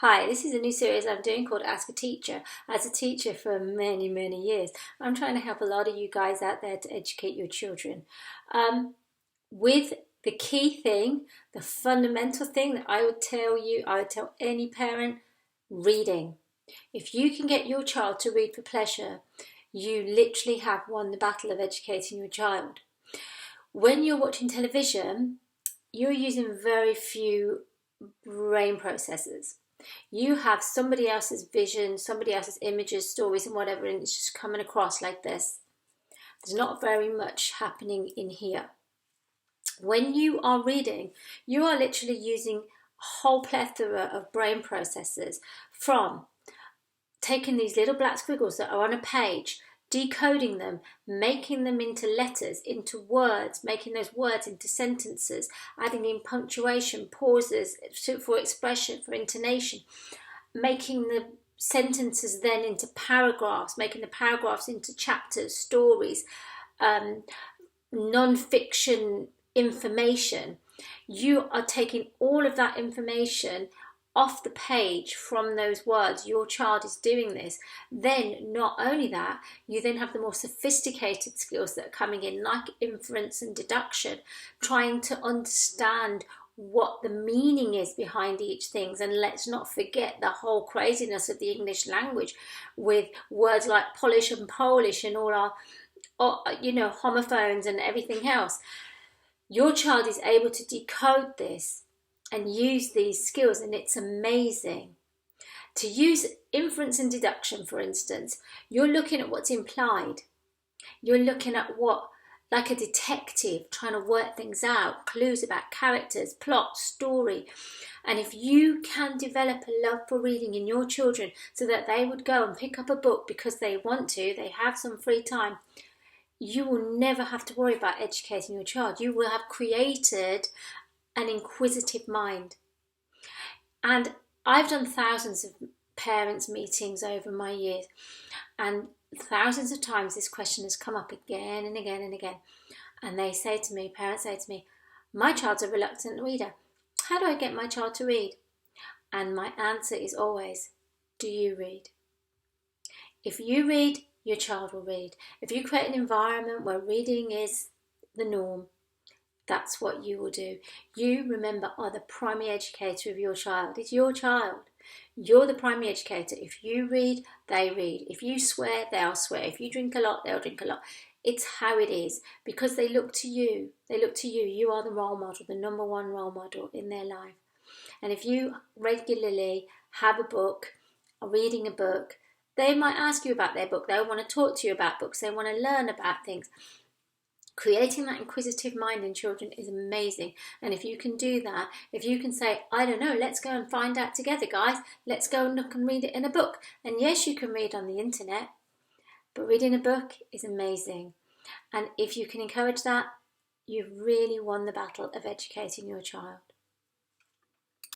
Hi, this is a new series I'm doing called Ask a Teacher. As a teacher for many, many years, I'm trying to help a lot of you guys out there to educate your children. With the key thing, the fundamental thing that I would tell you, I would tell any parent, reading. If you can get your child to read for pleasure, you literally have won the battle of educating your child. When you're watching television, you're using very few brain processors. You have somebody else's vision, somebody else's images, stories and whatever, and it's just coming across like this. There's not very much happening in here. When you are reading, you are literally using a whole plethora of brain processors, from taking these little black squiggles that are on a page, decoding them, making them into letters, into words, making those words into sentences, adding in punctuation, pauses for expression, for intonation, making the sentences then into paragraphs, making the paragraphs into chapters, stories, non-fiction information. You are taking all of that information off the page from those words. Your child is doing this. Then not only that, you then have the more sophisticated skills that are coming in, like inference and deduction, trying to understand what the meaning is behind each thing. And let's not forget the whole craziness of the English language with words like polish and Polish and all our homophones and everything else. Your child is able to decode this and use these skills, and it's amazing. To use inference and deduction, for instance, you're looking at what's implied. You're looking at what, like a detective trying to work things out, clues about characters, plot, story. And if you can develop a love for reading in your children so that they would go and pick up a book because they want to, they have some free time, you will never have to worry about educating your child. You will have created an inquisitive mind. And I've done thousands of parents' meetings over my years, and thousands of times this question has come up again and again and again. And they say to me, parents say to me, my child's a reluctant reader. How do I get my child to read? And my answer is always, do you read? If you read, your child will read. If you create an environment where reading is the norm, that's what you will do. You, remember, are the primary educator of your child. It's your child. You're the primary educator. If you read, they read. If you swear, they'll swear. If you drink a lot, they'll drink a lot. It's how it is, because they look to you. They look to you. You are the role model, the number one role model in their life. And if you regularly have a book, or reading a book, they might ask you about their book. They'll want to talk to you about books. They want to learn about things. Creating that inquisitive mind in children is amazing. And if you can do that, if you can say, I don't know, let's go and find out together, guys. Let's go and look and read it in a book. And yes, you can read on the internet, but reading a book is amazing. And if you can encourage that, you've really won the battle of educating your child.